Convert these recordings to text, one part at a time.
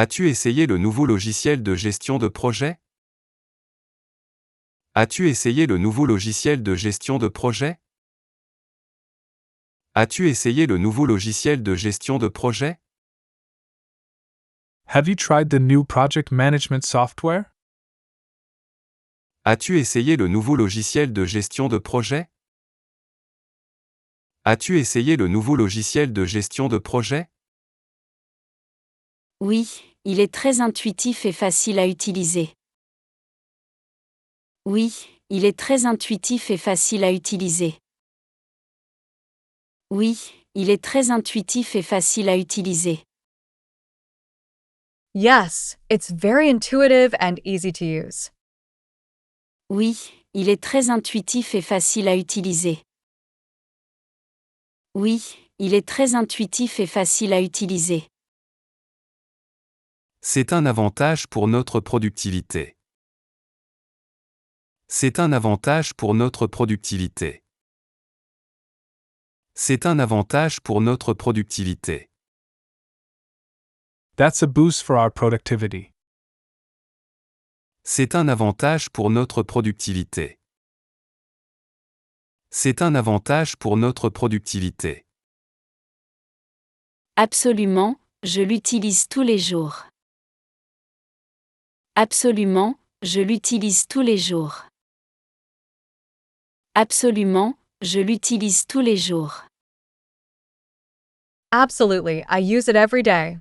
As-tu essayé le nouveau logiciel de gestion de projet? As-tu essayé le nouveau logiciel de gestion de projet? As-tu essayé le nouveau logiciel de gestion de projet? Have you tried the new project management software? As-tu essayé le nouveau logiciel de gestion de projet? As-tu essayé le nouveau logiciel de gestion de projet? Oui, il est très intuitif et facile à utiliser. Oui, il est très intuitif et facile à utiliser. Oui, il est très intuitif et facile à utiliser. Yes, it's very intuitive and easy to use. Oui, il est très intuitif et facile à utiliser. Oui, il est très intuitif et facile à utiliser. C'est un avantage pour notre productivité. C'est un avantage pour notre productivité. C'est un avantage pour notre productivité. That's a boost for our productivity. C'est un avantage pour notre productivité. C'est un avantage pour notre productivité. Absolument, je l'utilise tous les jours. Absolument, je l'utilise tous les jours. Absolument, je l'utilise tous les jours. Absolutely, I use it every day.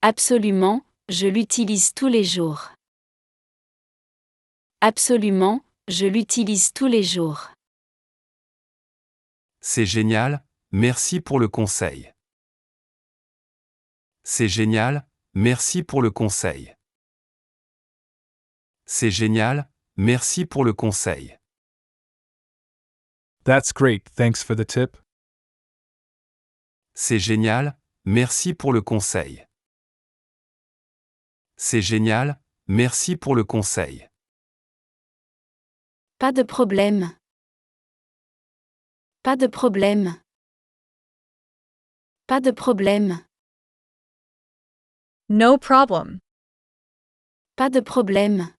Absolument, je l'utilise tous les jours. Absolument, je l'utilise tous les jours. C'est génial, merci pour le conseil. C'est génial, merci pour le conseil. C'est génial, merci pour le conseil. That's great, thanks for the tip. C'est génial, merci pour le conseil. C'est génial, merci pour le conseil. Pas de problème. Pas de problème. Pas de problème. No problem. Pas de problème.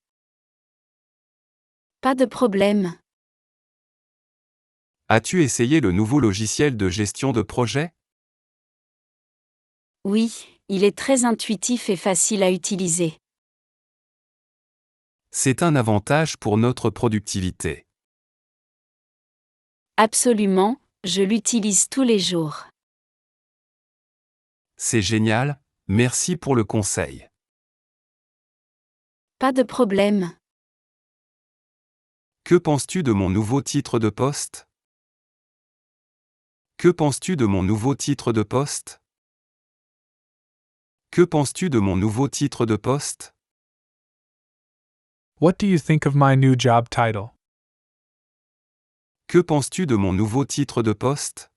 Pas de problème. As-tu essayé le nouveau logiciel de gestion de projet? Oui, il est très intuitif et facile à utiliser. C'est un avantage pour notre productivité. Absolument, je l'utilise tous les jours. C'est génial, merci pour le conseil. Pas de problème. Que penses-tu de mon nouveau titre de poste? Que penses-tu de mon nouveau titre de poste? Que penses-tu de mon nouveau titre de poste? What do you think of my new job title? Que penses-tu de mon nouveau titre de poste?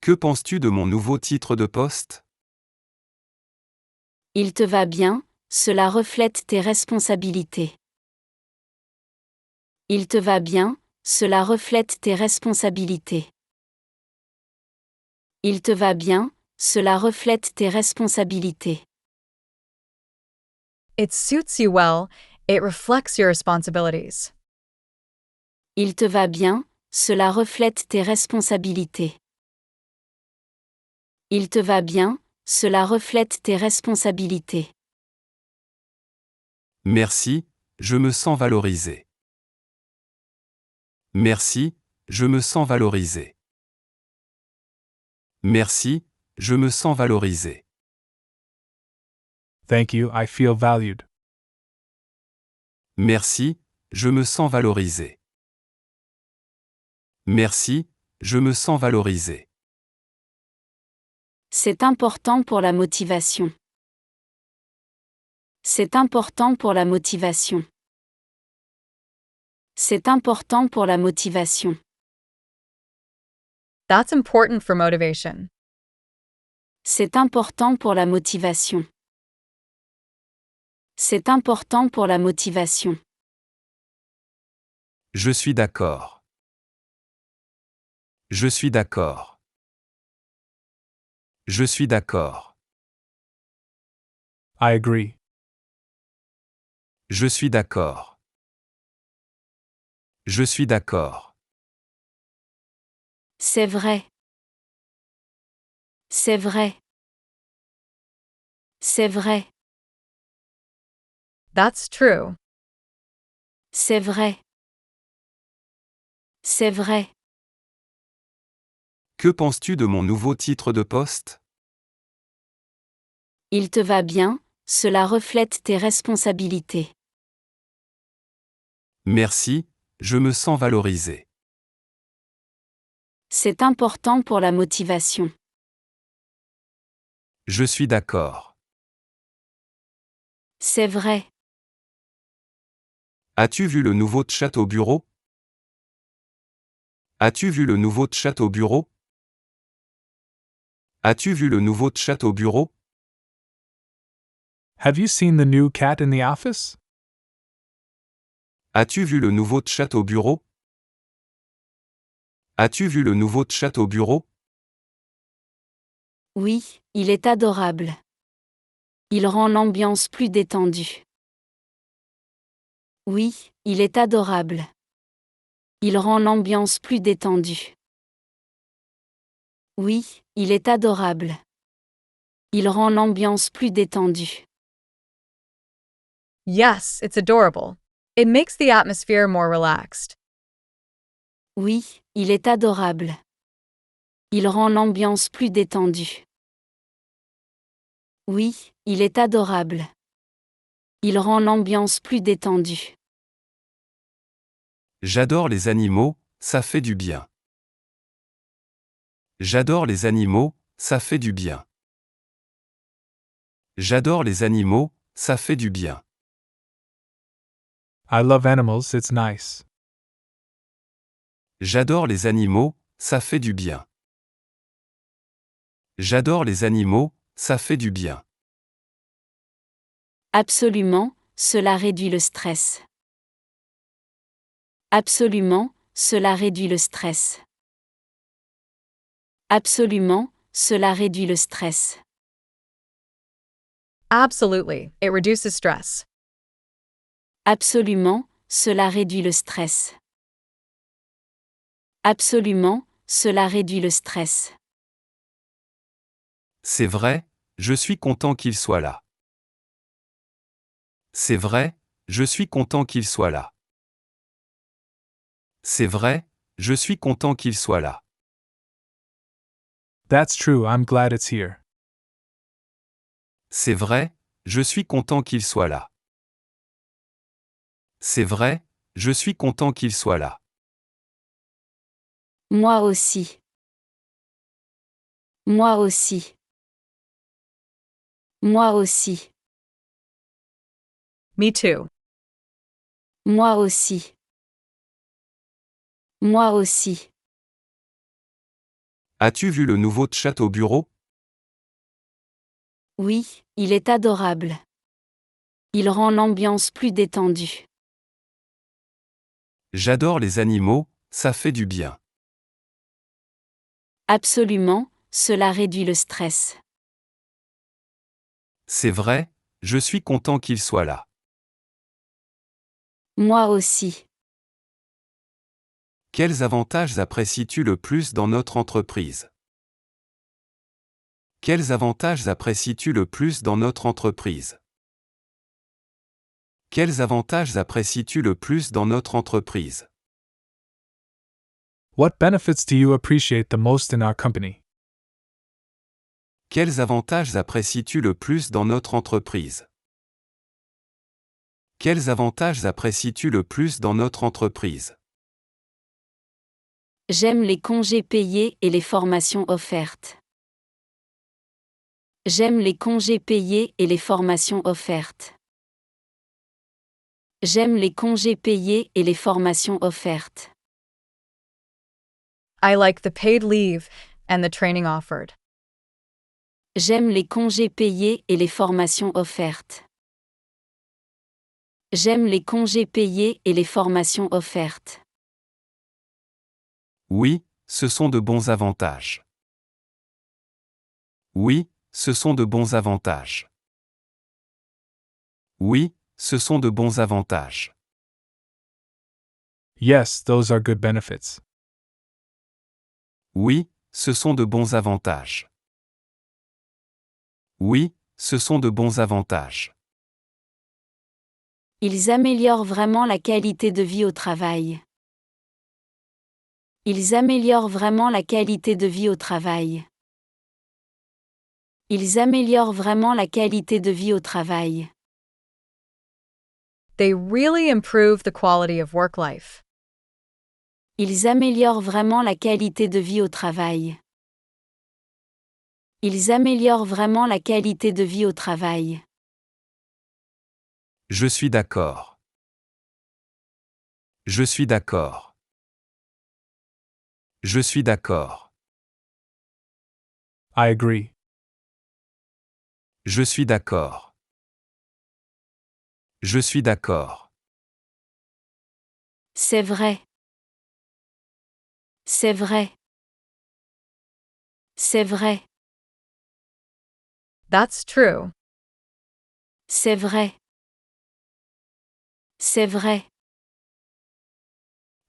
Que penses-tu de mon nouveau titre de poste? Il te va bien, cela reflète tes responsabilités. Il te va bien, cela reflète tes responsabilités. Il te va bien, cela reflète tes responsabilités. It suits you well, it reflects your responsibilities. Il te va bien, cela reflète tes responsabilités. Il te va bien, cela reflète tes responsabilités. Merci, je me sens valorisé. Merci, je me sens valorisé. Merci, je me sens valorisé. Thank you, I feel valued. Merci, je me sens valorisé. Merci, je me sens valorisé. C'est important pour la motivation. C'est important pour la motivation. C'est important pour la motivation. That's important for motivation. C'est important pour la motivation. C'est important pour la motivation. Je suis d'accord. Je suis d'accord. Je suis d'accord. I agree. Je suis d'accord. Je suis d'accord. C'est vrai. C'est vrai. C'est vrai. That's true. C'est vrai. C'est vrai. Que penses-tu de mon nouveau titre de poste? Il te va bien, cela reflète tes responsabilités. Merci, je me sens valorisé. C'est important pour la motivation. Je suis d'accord. C'est vrai. As-tu vu le nouveau chat au bureau? As-tu vu le nouveau chat au bureau? As-tu vu le nouveau chat au bureau? Have you seen the new cat in the office? As-tu vu le nouveau chat au bureau? As-tu vu le nouveau chat au bureau? Oui, il est adorable. Il rend l'ambiance plus détendue. Oui, il est adorable. Il rend l'ambiance plus détendue. Oui, il est adorable. Il rend l'ambiance plus détendue. Yes, it's adorable. It makes the atmosphere more relaxed. Oui, il est adorable. Il rend l'ambiance plus détendue. Oui, il est adorable. Il rend l'ambiance plus détendue. J'adore les animaux, ça fait du bien. J'adore les animaux, ça fait du bien. J'adore les animaux, ça fait du bien. I love animals, it's nice. J'adore les animaux, ça fait du bien. J'adore les animaux, ça fait du bien. Absolument, cela réduit le stress. Absolument, cela réduit le stress. Absolument, cela réduit le stress. Absolutely, it reduces stress. Absolument, cela réduit le stress. Absolument, cela réduit le stress. C'est vrai, je suis content qu'il soit là. C'est vrai, je suis content qu'il soit là. C'est vrai, je suis content qu'il soit là. That's true, I'm glad it's here. C'est vrai, je suis content qu'il soit là. C'est vrai, je suis content qu'il soit là. Moi aussi. Moi aussi. Moi aussi. Me too. Moi aussi. Moi aussi. As-tu vu le nouveau chat au bureau? Oui, il est adorable. Il rend l'ambiance plus détendue. J'adore les animaux, ça fait du bien. Absolument, cela réduit le stress. C'est vrai, je suis content qu'il soit là. Moi aussi. Quels avantages apprécies-tu le plus dans notre entreprise? Quels avantages apprécies-tu le plus dans notre entreprise? Quels avantages apprécies-tu le plus dans notre entreprise? What benefits do you appreciate the most in our company? Quels avantages apprécies-tu le plus dans notre entreprise? Quels avantages apprécies-tu le plus dans notre entreprise? J'aime les congés payés et les formations offertes. J'aime les congés payés et les formations offertes. J'aime les congés payés et les formations offertes. I like the paid leave and the training offered. J'aime les congés payés et les formations offertes. J'aime les congés payés et les formations offertes. Oui, ce sont de bons avantages. Oui, ce sont de bons avantages. Oui, ce sont de bons avantages. Yes, those are good benefits. Oui, ce sont de bons avantages. Oui, ce sont de bons avantages. Ils améliorent vraiment la qualité de vie au travail. Ils améliorent vraiment la qualité de vie au travail. Ils améliorent vraiment la qualité de vie au travail. They really improve the quality of work life. Ils améliorent vraiment la qualité de vie au travail. Ils améliorent vraiment la qualité de vie au travail. Je suis d'accord. Je suis d'accord. Je suis d'accord. I agree. Je suis d'accord. Je suis d'accord. C'est vrai. C'est vrai. C'est vrai. That's true. C'est vrai. C'est vrai.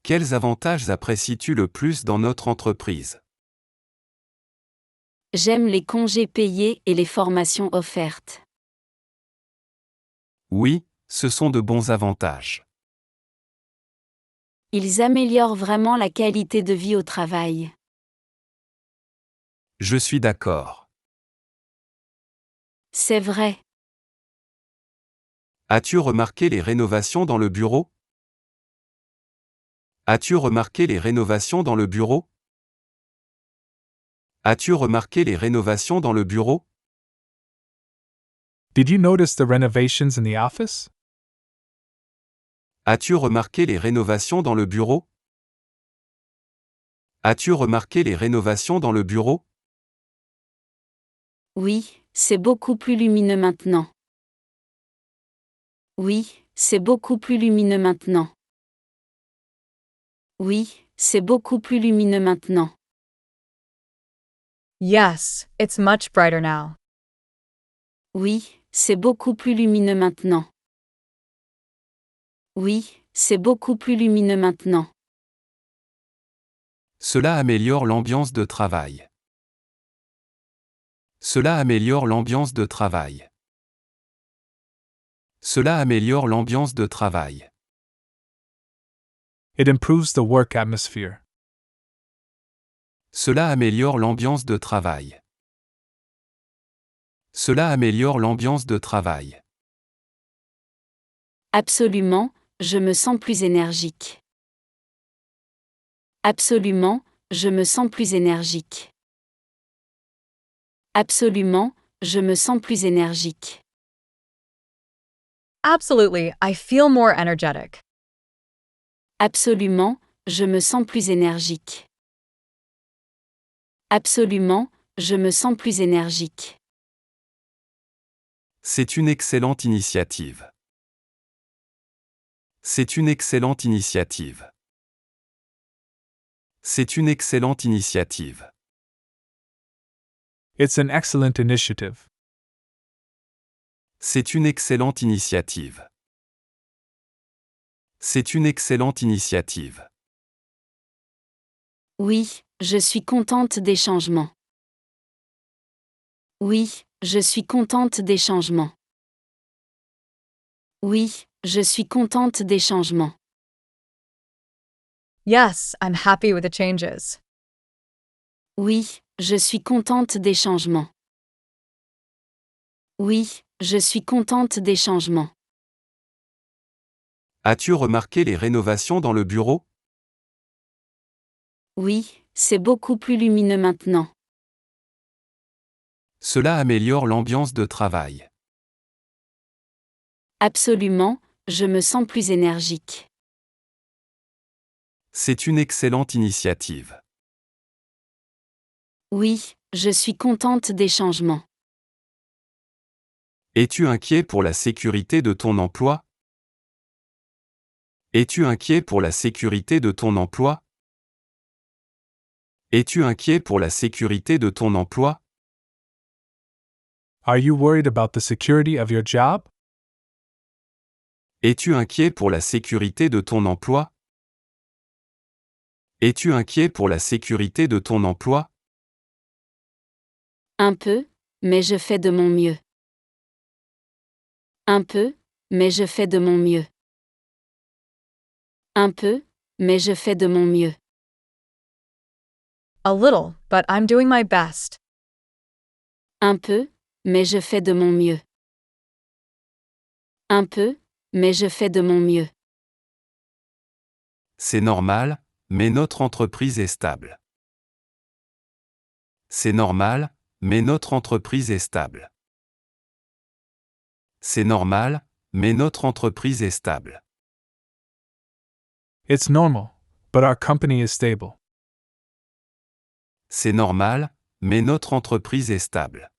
Quels avantages apprécies-tu le plus dans notre entreprise? J'aime les congés payés et les formations offertes. Oui, ce sont de bons avantages. Ils améliorent vraiment la qualité de vie au travail. Je suis d'accord. C'est vrai. As-tu remarqué les rénovations dans le bureau? As-tu remarqué les rénovations dans le bureau? As-tu remarqué les rénovations dans le bureau? Did you notice the renovations in the office? As-tu remarqué les rénovations dans le bureau? As-tu remarqué les rénovations dans le bureau? Oui, c'est beaucoup plus lumineux maintenant. Oui, c'est beaucoup plus lumineux maintenant. Oui, c'est beaucoup plus lumineux maintenant. Yes, it's much brighter now. Oui, c'est beaucoup plus lumineux maintenant. Oui, c'est beaucoup plus lumineux maintenant. Cela améliore l'ambiance de travail. Cela améliore l'ambiance de travail. Cela améliore l'ambiance de travail. It improves the work atmosphere. Cela améliore l'ambiance de travail. Cela améliore l'ambiance de travail. Absolument, je me sens plus énergique. Absolument, je me sens plus énergique. Absolument, je me sens plus énergique. Absolutely, I feel more energetic. Absolument, je me sens plus énergique. Absolument, je me sens plus énergique. C'est une excellente initiative. C'est une excellente initiative. C'est une excellente initiative. It's an excellent initiative. C'est une excellente initiative. C'est une excellente initiative. Oui, je suis contente des changements. Oui, je suis contente des changements. Oui, je suis contente des changements. Yes, I'm happy with the changes. Oui, je suis contente des changements. Oui, je suis contente des changements. As-tu remarqué les rénovations dans le bureau? Oui, c'est beaucoup plus lumineux maintenant. Cela améliore l'ambiance de travail. Absolument, je me sens plus énergique. C'est une excellente initiative. Oui, je suis contente des changements. Es-tu inquiet pour la sécurité de ton emploi? Es-tu inquiet pour la sécurité de ton emploi? Es-tu inquiet pour la sécurité de ton emploi? Are you worried about the security of your job? Es-tu inquiet pour la sécurité de ton emploi? Es-tu inquiet pour la sécurité de ton emploi? Un peu, mais je fais de mon mieux. Un peu, mais je fais de mon mieux. Un peu, mais je fais de mon mieux. A little, but I'm doing my best. Un peu, mais je fais de mon mieux. Un peu, mais je fais de mon mieux. C'est normal, mais notre entreprise est stable. C'est normal, mais notre entreprise est stable. C'est normal, mais notre entreprise est stable. It's normal, but our company is stable. C'est normal, mais notre entreprise est stable.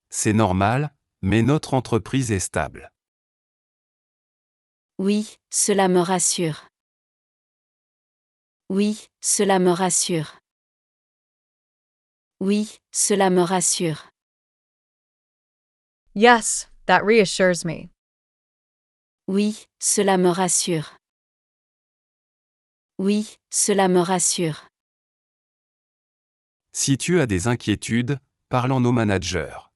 C'est normal, mais notre entreprise est stable. Oui, cela me rassure. Oui, cela me rassure. Oui, cela me rassure. Yes, that reassures me. Oui, cela me rassure. Oui, cela me rassure. Si tu as des inquiétudes, parle en au manager.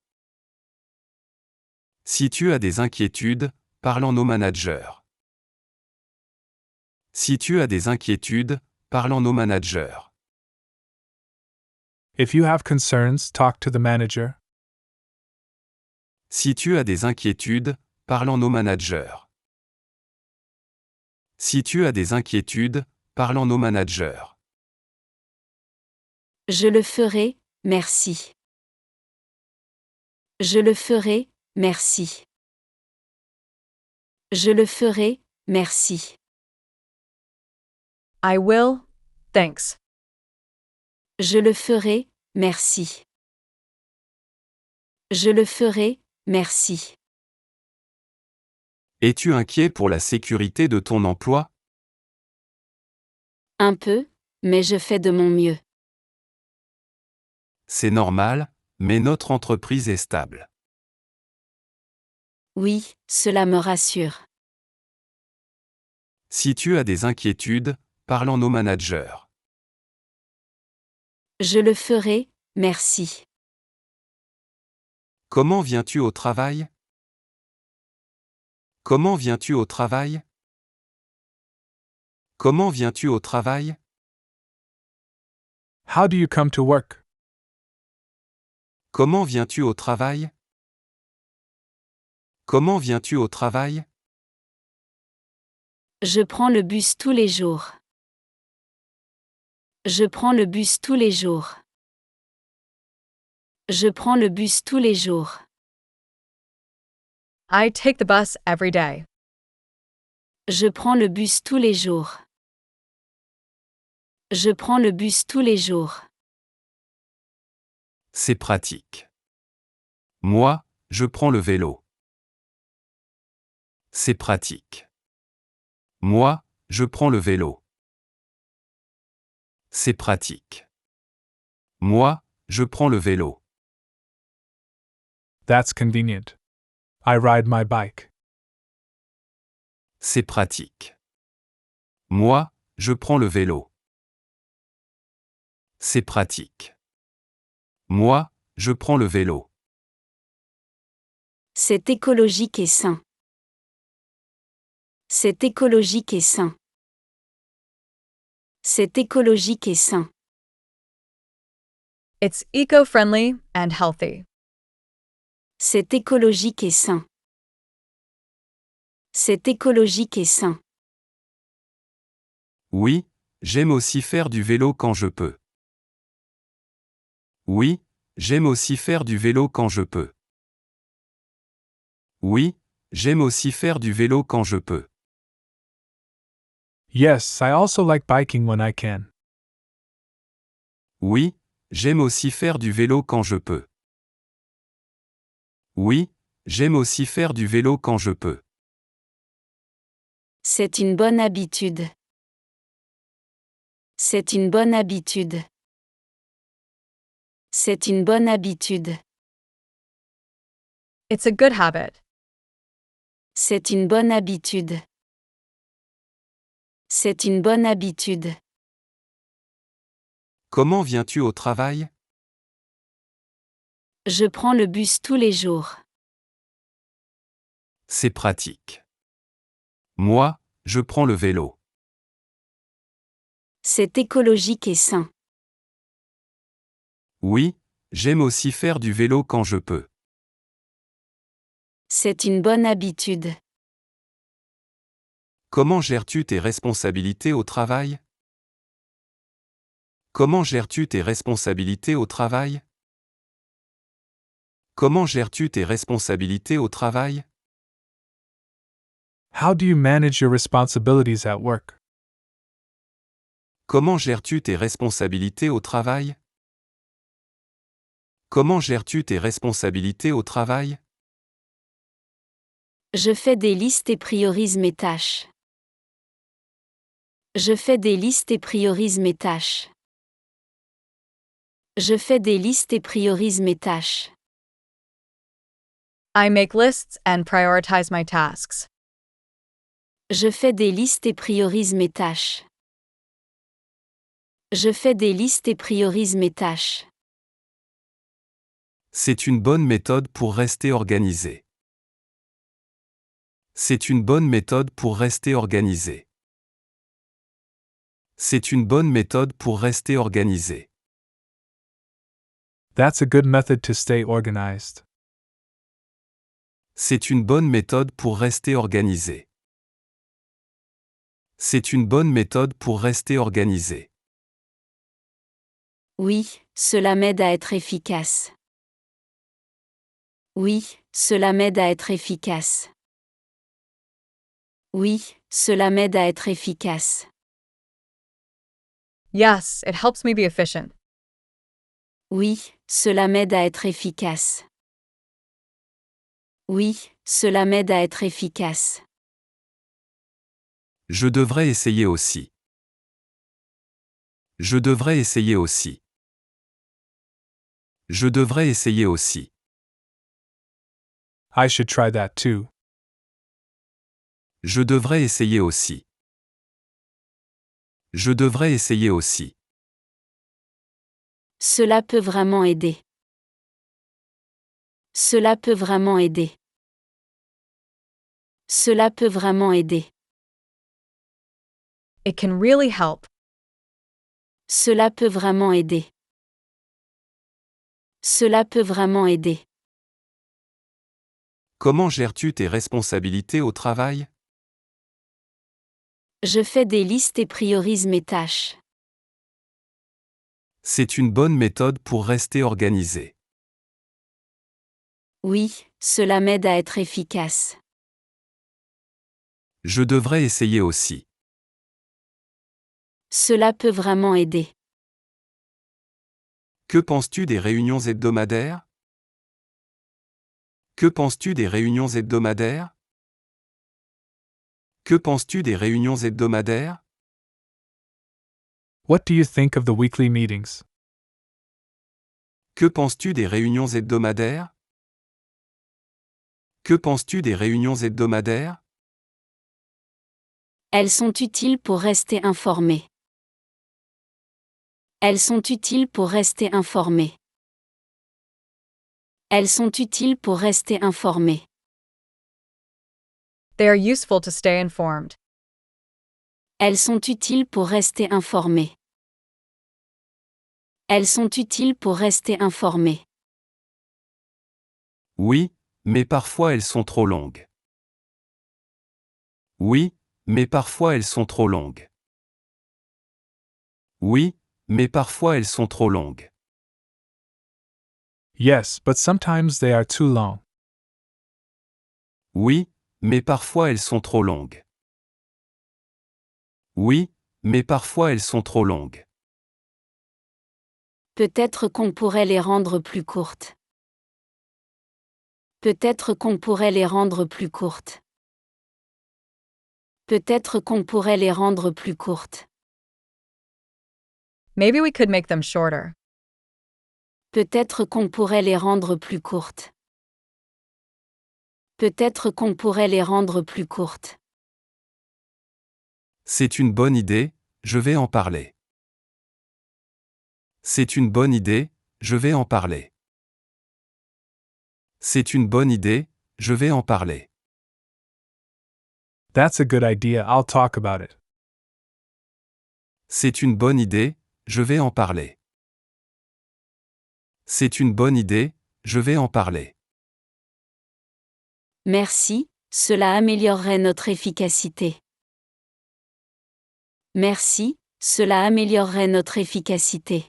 Si tu as des inquiétudes, parle en au manager. Si tu as des inquiétudes, parle en au manager. If you have concerns, talk to the manager. Si tu as des inquiétudes, parle en au manager. Si tu as des inquiétudes, parle en au manager. Je le ferai, merci. Je le ferai, merci. Je le ferai, merci. I will, thanks. Je le ferai, merci. Je le ferai, merci. Es-tu inquiet pour la sécurité de ton emploi? Un peu, mais je fais de mon mieux. C'est normal, mais notre entreprise est stable. Oui, cela me rassure. Si tu as des inquiétudes, parle en au manager. Je le ferai, merci. Comment viens-tu au travail? Comment viens-tu au travail? Comment viens-tu au travail? How do you come to work? Comment viens-tu au travail? Comment viens-tu au travail? Je prends le bus tous les jours. Je prends le bus tous les jours. Je prends le bus tous les jours. I take the bus every day. Je prends le bus tous les jours. Je prends le bus tous les jours. C'est pratique. Moi, je prends le vélo. C'est pratique. Moi, je prends le vélo. C'est pratique. Moi, je prends le vélo. That's convenient. I ride my bike. C'est pratique. Moi, je prends le vélo. C'est pratique. Moi, je prends le vélo. C'est écologique et sain. C'est écologique et sain. C'est écologique et sain. It's eco-friendly and healthy. C'est écologique et sain. C'est écologique et sain. Oui, j'aime aussi faire du vélo quand je peux. Oui, j'aime aussi faire du vélo quand je peux. Oui, j'aime aussi faire du vélo quand je peux. Yes, I also like biking when I can. Oui, j'aime aussi faire du vélo quand je peux. Oui, j'aime aussi faire du vélo quand je peux. C'est une bonne habitude. C'est une bonne habitude. C'est une bonne habitude. It's a good habit. C'est une bonne habitude. C'est une bonne habitude. Comment viens-tu au travail? Je prends le bus tous les jours. C'est pratique. Moi, je prends le vélo. C'est écologique et sain. Oui, j'aime aussi faire du vélo quand je peux. C'est une bonne habitude. Comment gères-tu tes responsabilités au travail? Comment gères-tu tes responsabilités au travail? Comment gères-tu tes responsabilités au travail? How do you manage your responsibilities at work? Comment gères-tu tes responsabilités au travail? Comment gères-tu tes responsabilités au travail? Je fais des listes et priorise mes tâches. Je fais des listes et priorise mes tâches. Je fais des listes et priorise mes tâches. I make lists and prioritize my tasks. Je fais des listes et priorise mes tâches. Je fais des listes et priorise mes tâches. C'est une bonne méthode pour rester organisé. C'est une bonne méthode pour rester organisé. C'est une bonne méthode pour rester organisé. That's a good method to stay organized. C'est une bonne méthode pour rester organisé. C'est une bonne méthode pour rester organisé. Oui, cela m'aide à être efficace. Oui, cela m'aide à être efficace. Oui, cela m'aide à être efficace. Yes, it helps me be efficient. Oui, cela m'aide à être efficace. Oui, cela m'aide à être efficace. Je devrais essayer aussi. Je devrais essayer aussi. Je devrais essayer aussi. I should try that too. Je devrais essayer aussi. Je devrais essayer aussi. Cela peut vraiment aider. Cela peut vraiment aider. Cela peut vraiment aider. It can really help. Cela peut vraiment aider. Cela peut vraiment aider. Comment gères-tu tes responsabilités au travail? Je fais des listes et priorise mes tâches. C'est une bonne méthode pour rester organisé. Oui, cela m'aide à être efficace. Je devrais essayer aussi. Cela peut vraiment aider. Que penses-tu des réunions hebdomadaires? Que penses-tu des réunions hebdomadaires? Que penses-tu des réunions hebdomadaires? What do you think of the weekly meetings? Que penses-tu des réunions hebdomadaires? Que penses-tu des réunions hebdomadaires? Elles sont utiles pour rester informé. Elles sont utiles pour rester informé. Elles sont utiles pour rester informé. They are useful to stay informed. Elles sont utiles pour rester informé. Elles sont utiles pour rester informé. Oui, mais parfois elles sont trop longues. Oui, mais parfois elles sont trop longues. Oui, mais parfois elles sont trop longues. Yes, but sometimes they are too long. Oui, mais parfois elles sont trop longues. Oui, mais parfois elles sont trop longues. Peut-être qu'on pourrait les rendre plus courtes. Peut-être qu'on pourrait les rendre plus courtes. Peut-être qu'on pourrait les rendre plus courtes. Maybe we could make them shorter. Peut-être qu'on pourrait les rendre plus courtes. Peut-être qu'on pourrait les rendre plus courtes. C'est une bonne idée, je vais en parler. C'est une bonne idée, je vais en parler. C'est une bonne idée, je vais en parler. That's a good idea, I'll talk about it. C'est une bonne idée, je vais en parler. C'est une bonne idée, je vais en parler. Merci, cela améliorerait notre efficacité. Merci, cela améliorerait notre efficacité.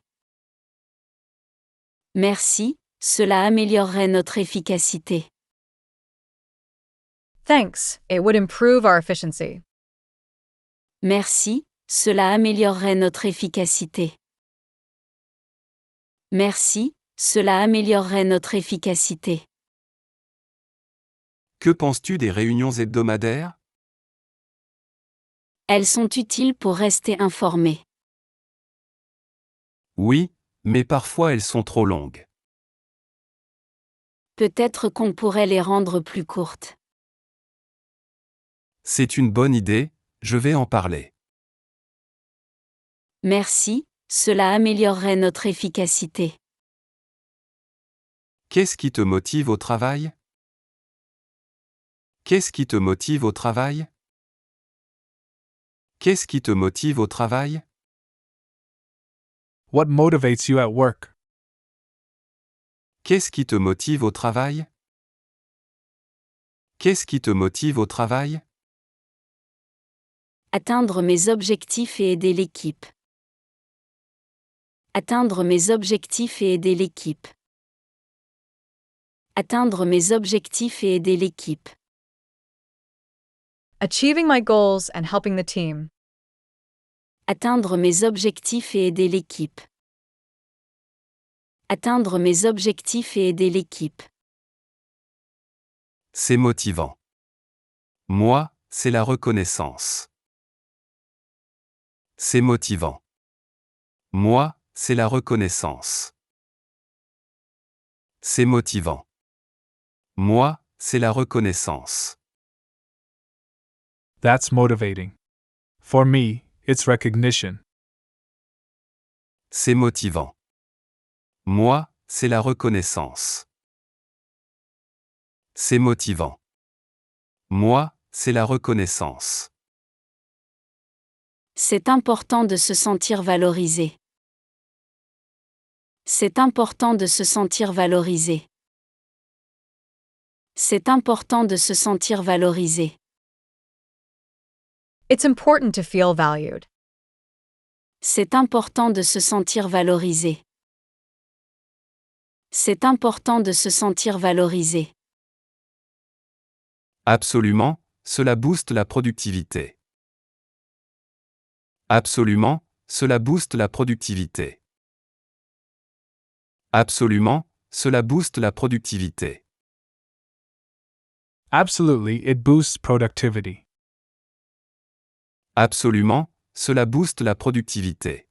Merci, cela améliorerait notre efficacité. Thanks, it would improve our efficiency. Merci, cela améliorerait notre efficacité. Merci, cela améliorerait notre efficacité. Que penses-tu des réunions hebdomadaires? Elles sont utiles pour rester informé. Oui, mais parfois elles sont trop longues. Peut-être qu'on pourrait les rendre plus courtes. C'est une bonne idée, je vais en parler. Merci, cela améliorerait notre efficacité. Qu'est-ce qui te motive au travail? Qu'est-ce qui te motive au travail? Qu'est-ce qui te motive au travail? What motivates you at work? Qu'est-ce qui te motive au travail? Qu'est-ce qui te motive au travail? Atteindre mes objectifs et aider l'équipe. Atteindre mes objectifs et aider l'équipe. Atteindre mes objectifs et aider l'équipe. Achieving my goals and helping the team. Atteindre mes objectifs et aider l'équipe. Atteindre mes objectifs et aider l'équipe. C'est motivant. Moi, c'est la reconnaissance. C'est motivant. Moi, c'est la reconnaissance. C'est motivant. Moi, c'est la reconnaissance. That's motivating. For me, it's recognition. C'est motivant. Moi, c'est la reconnaissance. C'est motivant. Moi, c'est la reconnaissance. C'est important de se sentir valorisé. C'est important de se sentir valorisé. C'est important de se sentir valorisé. It's important to feel valued. C'est important de se sentir valorisé. C'est important de se sentir valorisé. Absolument, cela booste la productivité. Absolument, cela booste la productivité. Absolument, cela booste la productivité. Absolutely, it boosts productivity. Absolument, cela booste la productivité.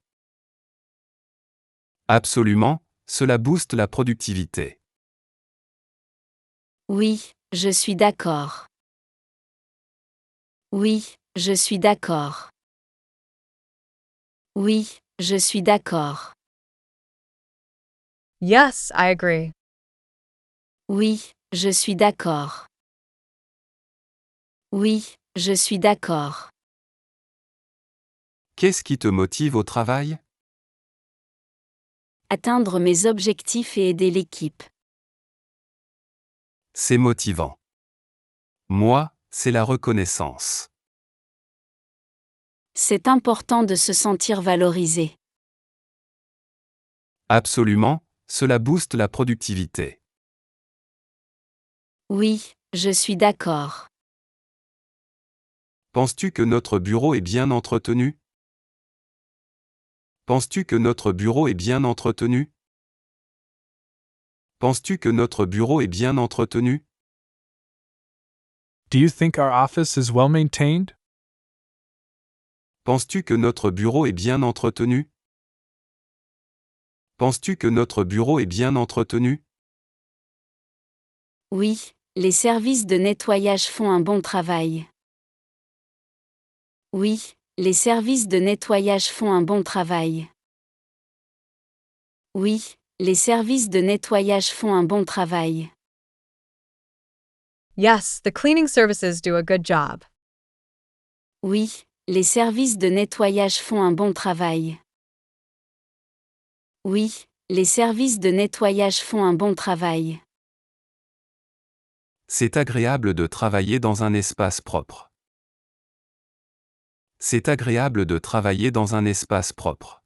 Absolument, cela booste la productivité. Oui, je suis d'accord. Oui, je suis d'accord. Oui, je suis d'accord. Yes, I agree. Oui, je suis d'accord. Oui, je suis d'accord. Qu'est-ce qui te motive au travail? Atteindre mes objectifs et aider l'équipe. C'est motivant. Moi, c'est la reconnaissance. C'est important de se sentir valorisé. Absolument, cela booste la productivité. Oui, je suis d'accord. Penses-tu que notre bureau est bien entretenu? Penses-tu que notre bureau est bien entretenu? Penses-tu que notre bureau est bien entretenu? Do you think our office is well maintained? Penses-tu que notre bureau est bien entretenu? Penses-tu que notre bureau est bien entretenu? Oui, les services de nettoyage font un bon travail. Oui, les services de nettoyage font un bon travail. Oui, les services de nettoyage font un bon travail. Yes, the cleaning services do a good job. Oui, les services de nettoyage font un bon travail. Oui, les services de nettoyage font un bon travail. C'est agréable de travailler dans un espace propre. C'est agréable de travailler dans un espace propre.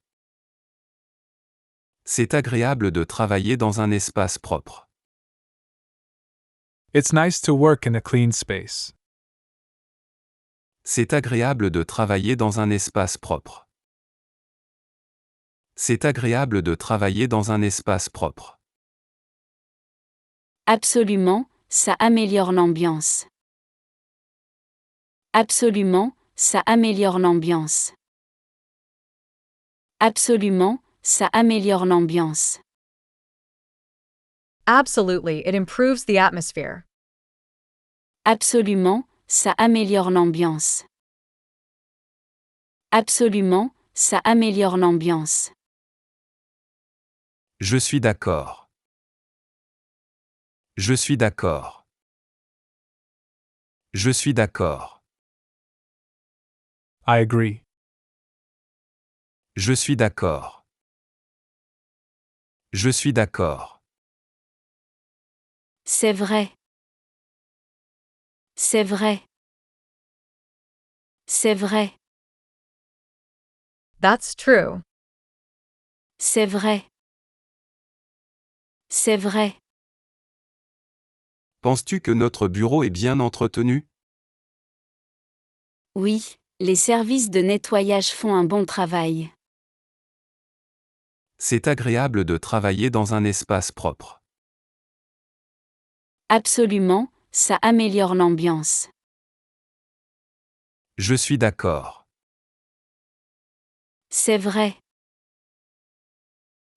C'est agréable de travailler dans un espace propre. It's nice to work in a clean space. C'est agréable de travailler dans un espace propre. C'est agréable de travailler dans un espace propre. Absolument, ça améliore l'ambiance. Absolument, ça améliore l'ambiance. Absolument, ça améliore l'ambiance. Absolutely, it improves the atmosphere. Absolument, ça améliore l'ambiance. Absolument, ça améliore l'ambiance. Je suis d'accord. Je suis d'accord. Je suis d'accord. I agree. Je suis d'accord. Je suis d'accord. C'est vrai. C'est vrai. C'est vrai. That's true. C'est vrai. C'est vrai. Penses-tu que notre bureau est bien entretenu? Oui, les services de nettoyage font un bon travail. C'est agréable de travailler dans un espace propre. Absolument, ça améliore l'ambiance. Je suis d'accord. C'est vrai.